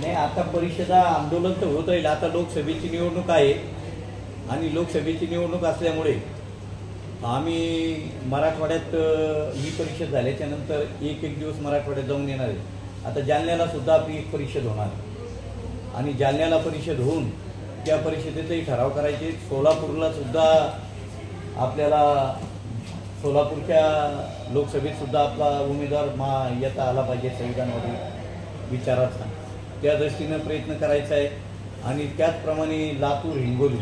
नाही, आता परिषदा आंदोलन तर होत राहील. आता लोकसभेची निवडणूक आहे आणि लोकसभेची निवडणूक असल्यामुळे आम्ही मराठवाड्यात ही परिषद झाल्याच्या नंतर एक दिवस मराठवाड्यात जाऊन येणार आहे. आता जालन्याला सुद्धा आपली एक परिषद होणार आणि जालन्याला परिषद होऊन त्या परिषदेचाही ठराव करायचे. सोलापूरला सुद्धा आपल्याला सोलापूरच्या लोकसभेत सुद्धा आपला उमेदवार येता आला पाहिजे संविधानवादी विचाराचा, त्या दृष्टीनं प्रयत्न करायचा आहे. आणि त्याचप्रमाणे लातूर, हिंगोली,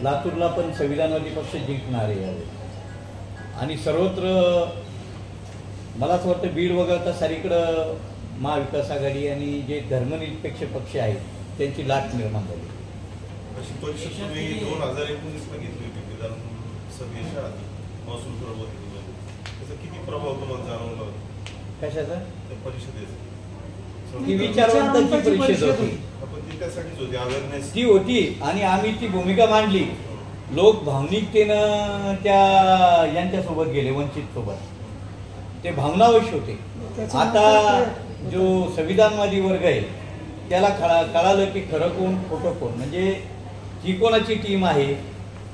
लातूरला पण संविधानवादी पक्ष जिंकणार आहे. आणि सर्वत्र मला असं वाटतं बीड वगळता सारीकडं महाविकास आघाडी आणि जे धर्मनिरपेक्ष पक्ष आहेत त्यांची लाट निर्माण झाली. अशी परिषद 2019 घेतली होती विधानसभेच्या महसूल प्रबोधिनीमध्ये, त्याचा किती प्रभाव तुम्हाला जाणवला? कशाचा? त्या परिषदेचा ती विचारवंतांची परिषद होती, आपण ती त्यासाठीच होती, अवेअरनेस ती होती आणि आम्ही ती भूमिका मांडली. लोक भावनिकतेनं त्या यांच्यासोबत गेले, वंचित सोबत. ते भावनावश होते. आता जो संविधानवादी वर्ग आहे त्याला कळालं की खरं कोण खोटं कोण, म्हणजे जी कोणाची टीम आहे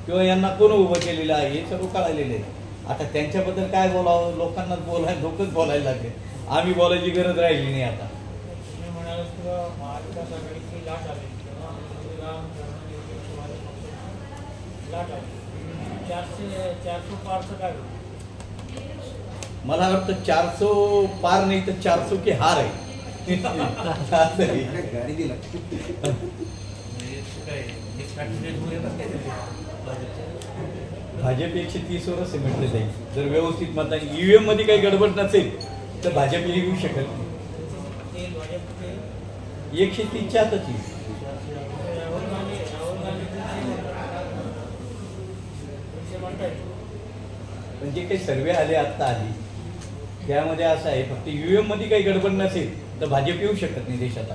किंवा यांना कोण उभं केलेलं आहे हे सर्व कळालेलं आहे. आता त्यांच्याबद्दल काय बोलावं, लोकांना लोकच बोलायला लागले. आम्ही बोलायची गरज राहिली नाही. आता मला वाटतं 400 पार नाही तर 400 की हार आहे. भाजप 130 वर सिमेंटले जाईल जर व्यवस्थित मतदान. ईव्हीएम मध्ये काही गडबड नसेल तर भाजप येऊ शकत नाही. 130च्या आतच येईल. म्हणजे काही सर्वे आले आत्ता आली त्यामध्ये असं आहे, फक्त ईव्हीएम मध्ये काही गडबड नसेल तर भाजप येऊ शकत नाही देशात.